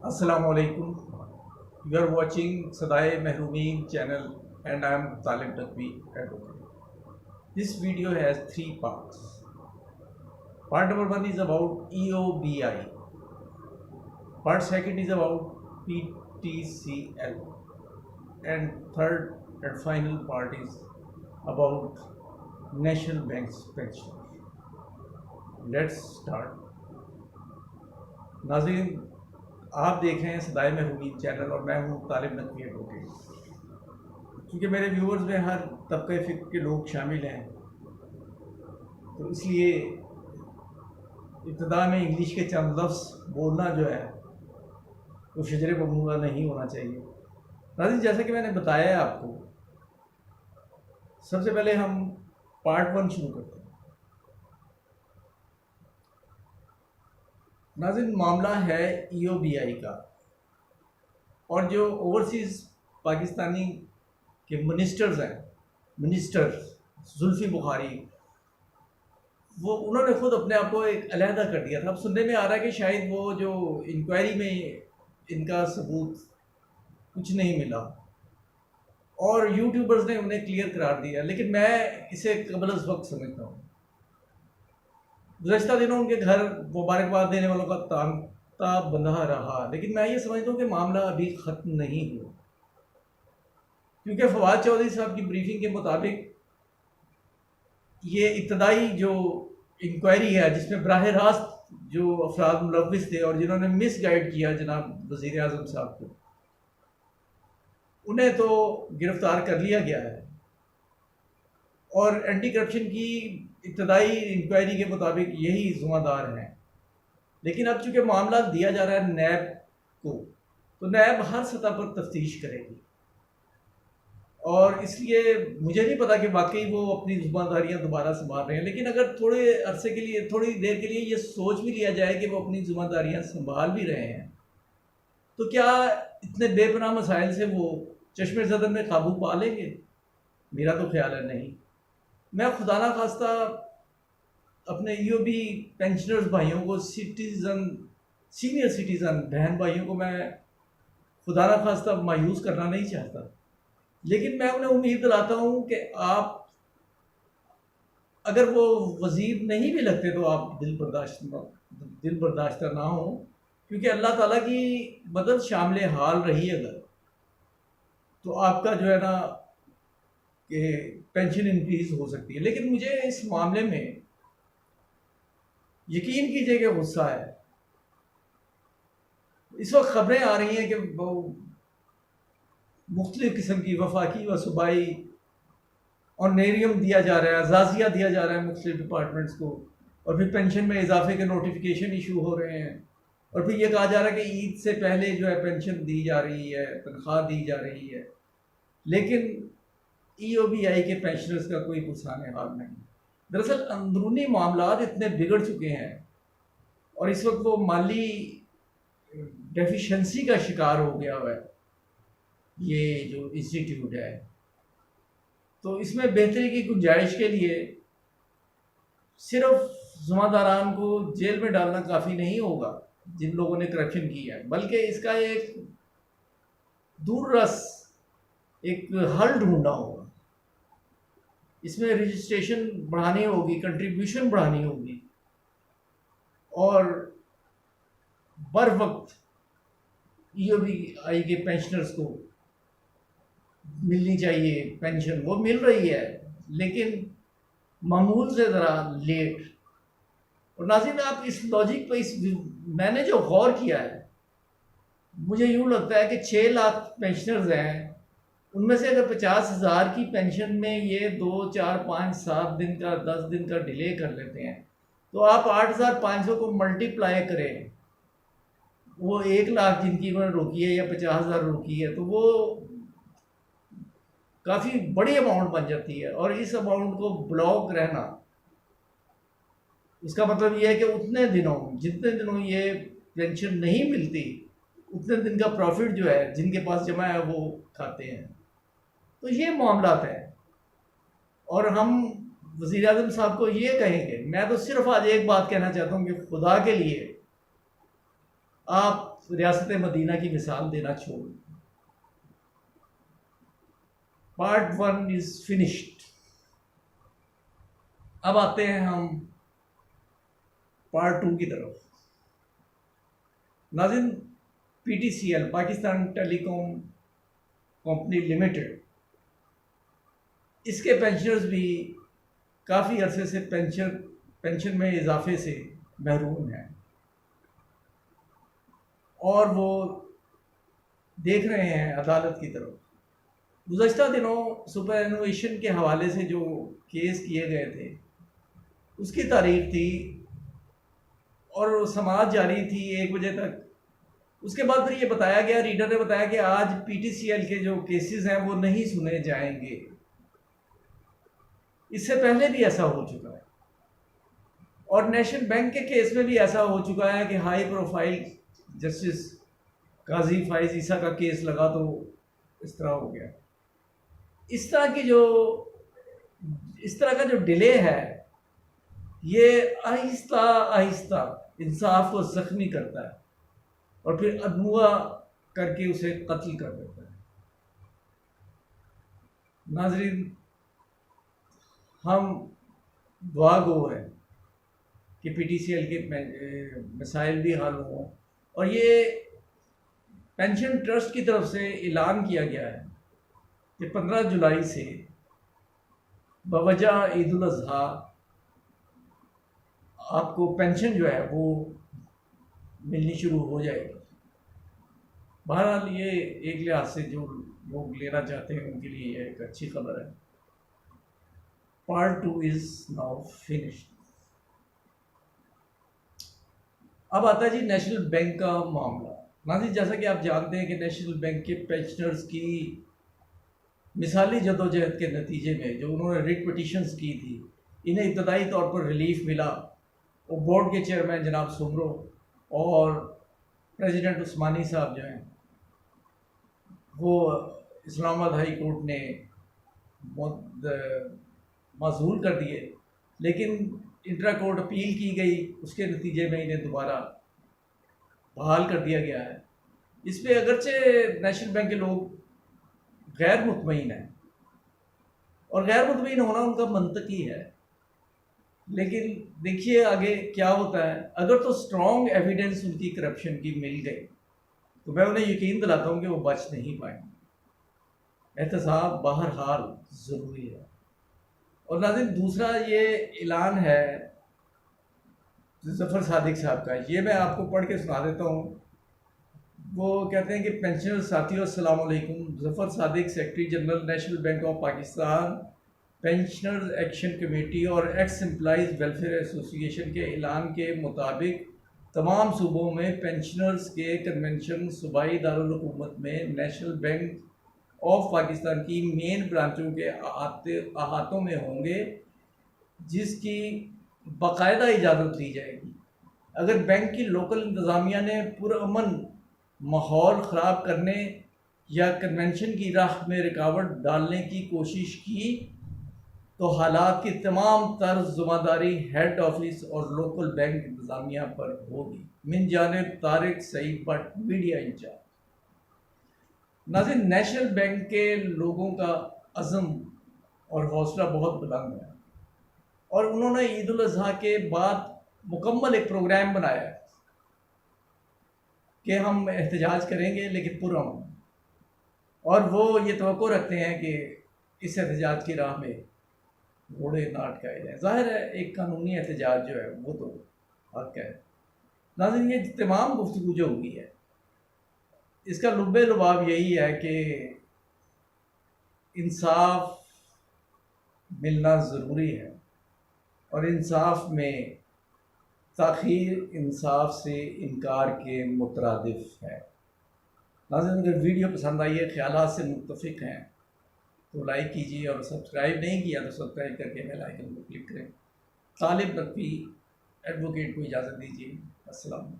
Assalamualaikum. You are watching Sadai Mehrumeen channel and I am Talib Takvi Advocate. This video has three parts. Part number one is about EOBI. Part second is about PTCL. And third and final part is about National Bank's pension. Let's start. नाज़रीन, आप देख रहे हैं सदाए महरूमीन channel और मैं हूं तालिब Naqvi advocate. क्योंकि मेरे व्यूअर्स में हर तबके फ़िक्र के लोग शामिल हैं, तो इसलिए इब्तिदा में इंग्लिश के चंद लफ्ज़ बोलना जो है वो शजरे बमूला नहीं होना चाहिए। नाज़रीन, जैसा कि मैंने बताया है आपको, सबसे पहले हम पार्ट वन शुरू करते हैं। नाज़रीन, मामला है EOBI का, और जो ओवरसीज़ पाकिस्तानी के मिनिस्टर जुल्फ़ी बुखारी, वो उन्होंने ख़ुद अपने आप को एक अलहदा कर दिया था। अब सुनने में आ रहा है कि शायद वो जो इंक्वायरी में इनका सबूत कुछ नहीं मिला और यूट्यूबर्स ने उन्हें क्लियर करार दिया, लेकिन मैं इसे कबल अज़ वक्त समझता हूँ। गुज़श्ता दिनों उनके घर मुबारकबाद देने वालों का तांता बंधा रहा, लेकिन मैं ये समझता हूँ कि मामला अभी ख़त्म नहीं हुआ, क्योंकि फवाद चौधरी साहब की ब्रीफिंग के मुताबिक ये इब्तदाई जो इंक्वायरी है, जिसमें बराह रास्त जो अफराद मुलव्विस थे और जिन्होंने मिस गाइड किया जनाब वज़ीर आज़म साहब को, उन्हें तो गिरफ़्तार कर लिया गया है और एंटी करप्शन की इब्तदाई इंक्वायरी के मुताबिक यही ज़िम्मेदार हैं। लेकिन अब चूँकि मामला दिया जा रहा है नैब को, तो नैब हर सतह पर तफ्तीश करेगी और इसलिए मुझे नहीं पता कि वाकई वो अपनी ज़िम्मेदारियाँ दोबारा संभाल रहे हैं। लेकिन अगर थोड़े अरसे के लिए, थोड़ी देर के लिए ये सोच भी लिया जाए कि वो अपनी ज़िम्मेदारियाँ संभाल भी रहे हैं, तो क्या इतने बेपनाह मसाइल से वो चश्मे ज़दन में काबू पा लेंगे? मेरा तो ख्याल है नहीं। मैं खुदा ना खास्ता अपने EOB पेंशनर्स भाइयों को, सीनियर सिटीज़न बहन भाइयों को मैं खुदा ना खास्ता मायूस करना नहीं चाहता, लेकिन मैं उन्हें उम्मीद दिलाता हूँ कि आप, अगर वो वज़ीर नहीं भी लगते तो आप दिल बर्दाश्त ना हो, क्योंकि अल्लाह ताला की मदद शामिल हाल रही अगर, तो आपका जो है ना कि पेंशन इंक्रीज़ हो सकती है। लेकिन मुझे इस मामले में यकीन कीजिए कि गुस्सा है। इस वक्त खबरें आ रही हैं कि वो मुख्तलिफ़ किस्म की वफाकी व सूबाई ऑनरेरियम दिया जा रहा है, अज़ाज़िया दिया जा रहा है मुख्तलिफ़ डिपार्टमेंट्स को, और फिर पेंशन में इजाफे के नोटिफिकेशन इशू हो रहे हैं, और फिर ये कहा जा रहा है कि ईद से पहले जो है पेंशन दी जा रही है, तनख्वाह दी जा रही है। लेकिन EOBI के पेंशनर्स का कोई पुरसान हाल नहीं। दरअसल अंदरूनी मामलात इतने बिगड़ चुके हैं और इस वक्त वो माली डेफिशिएंसी का शिकार हो गया हुआ है ये जो इंस्टीट्यूट है, तो इसमें बेहतरी की गुंजाइश के लिए सिर्फ ज़िम्मेदारान को जेल में डालना काफ़ी नहीं होगा जिन लोगों ने करप्शन किया है, बल्कि इसका एक दूररस एक हल ढूंढना होगा। इसमें रजिस्ट्रेशन बढ़ानी होगी, कंट्रीब्यूशन बढ़ानी होगी और बर वक्त EOBI के पेंशनर्स को मिलनी चाहिए पेंशन। वो मिल रही है लेकिन मामूल से ज़रा लेट। और नाज़रीन, आप इस लॉजिक पर, मैंने जो गौर किया है, मुझे यूँ लगता है कि 6 लाख पेंशनर्स हैं, उनमें से अगर 50,000 की पेंशन में ये 2, 4, 5, 7 दिन का, 10 दिन का डिले कर लेते हैं, तो आप 8,500 को मल्टीप्लाई करें, वो 1 लाख जिनकी उन्होंने रोकी है या 50,000 रोकी है, तो वो काफ़ी बड़ी अमाउंट बन जाती है। और इस अमाउंट को ब्लॉक रहना, इसका मतलब ये है कि उतने दिनों, जितने दिनों ये पेंशन नहीं मिलती, उतने दिन का प्रॉफिट जो है जिनके पास जमा है वो खाते हैं। तो ये मामलात है और हम वज़ीर आज़म साहब को ये कहेंगे, मैं तो सिर्फ आज एक बात कहना चाहता हूँ कि खुदा के लिए आप रियासत मदीना की मिसाल देना छोड़, पार्ट 1 इज फिनिश्ड। अब आते हैं हम पार्ट 2 की तरफ। नाज़रीन, PTCL Pakistan telecom company limited, इसके पेंशनर्स भी काफ़ी अरसे से पेंशन में इजाफे से महरूम हैं और वो देख रहे हैं अदालत की तरफ। गुज़श्ता दिनों सुपरएनुएशन के हवाले से जो केस किए गए थे उसकी तारीख थी और समाअत जारी थी 1 बजे तक। उसके बाद फिर ये बताया गया, रीडर ने बताया कि आज PTCL के जो केसेस हैं वो नहीं सुने जाएंगे। इससे पहले भी ऐसा हो चुका है और नेशनल बैंक के केस में भी ऐसा हो चुका है कि हाई प्रोफाइल जस्टिस काजी फाइज ईसा का केस लगा तो इस तरह हो गया। इस तरह का जो डिले है ये आहिस्ता आहिस्ता इंसाफ को ज़ख्मी करता है और फिर अदमुआ करके उसे कत्ल कर देता है। नाज़रीन, हम दुआ गो हैं कि PTCL के मसाइल भी हल हों और ये पेंशन ट्रस्ट की तरफ से ऐलान किया गया है कि 15 जुलाई से बवजह ईद उल अज़हा आपको पेंशन जो है वो मिलनी शुरू हो जाएगी। बहरहाल ये एक लिहाज से जो लोग लेना चाहते हैं उनके लिए ये एक अच्छी खबर है। Part 2 is now finished. अब आता है जी नेशनल बैंक का मामला। नाज़रीन, जैसा कि आप जानते हैं कि नेशनल बैंक के पेंशनर्स की मिसाली जदोजहद के नतीजे में जो उन्होंने रिट पिटिशंस की थी, इन्हें इब्तदाई तौर पर रिलीफ मिला। वो बोर्ड के चेयरमैन जनाब सुमरो और प्रेसिडेंट उस्मानी साहब जो हैं वो इस्लामाबाद हाई कोर्ट ने माजूल कर दिए, लेकिन इंट्रा कोर्ट अपील की गई, उसके नतीजे में इन्हें दोबारा बहाल कर दिया गया है। इस पर अगरचे नेशनल बैंक के लोग गैर मुतमईन हैं और गैर मुतमईन होना उनका मंतकी है, लेकिन देखिए आगे क्या होता है। अगर तो स्ट्रॉन्ग एविडेंस उनकी करप्शन की मिल गई तो मैं उन्हें यकीन दिलाता हूँ कि वो बच नहीं पाएंगे। एहतसाब बहरहाल ज़रूरी है। और नाज़रीन, दूसरा ये ऐलान है ज़फ़र सादिक साहब का, ये मैं आपको पढ़ के सुना देता हूँ। वो कहते हैं कि पेंशनर साथियों अस्सलाम वालेकुम। Zafar Sadiq, secretary general national bank of Pakistan, pensioners action committee और एक्स एम्प्लॉइज़ वेलफेयर एसोसिएशन के ऐलान के मुताबिक तमाम सूबों में पेंशनर्स के कन्वेंशन सूबाई दारुल हुकूमत में नेशनल बैंक ऑफ पाकिस्तान की मेन ब्रांचों के अहातों में होंगे, जिसकी बाकायदा इजाज़त दी जाएगी। अगर बैंक की लोकल इंतज़ामिया ने पुरअमन माहौल ख़राब करने या कन्वेंशन की राह में रुकावट डालने की कोशिश की तो हालात की तमाम तर्ज ज़िम्मेदारी हेड ऑफिस और लोकल बैंक इंतज़ामिया पर होगी। मिन जानिब तारिक सईद भट्ट, मीडिया इंचार्ज। नाज़रीन, नेशनल बैंक के लोगों का अज़म और हौसला बहुत बुलंद है और उन्होंने ईद उल अज़हा के बाद मुकम्मल एक प्रोग्राम बनाया है कि हम एहतजाज करेंगे लेकिन पुरअमन, और वो ये तवक्को रखते हैं कि इस एहतजाज की राह में घोड़े ना अटकाए जाए। ज़ाहिर है एक कानूनी एहतजाज जो है वो तो हक है। नाज़रीन, ये तमाम गुफ्तगू जो हुई है इसका लुब्बे लुबाब यही है कि इंसाफ मिलना ज़रूरी है और इंसाफ में ताख़ीर इंसाफ से इनकार के मुतरादिफ है। नाज़रीन, अगर वीडियो पसंद आई है, ख्यालात से मुत्तफ़िक़ हैं तो लाइक कीजिए और सब्सक्राइब नहीं किया तो सब्सक्राइब करके बेल आइकन को क्लिक करें। तालिब नकवी एडवोकेट को इजाज़त दीजिए। अस्सलाम।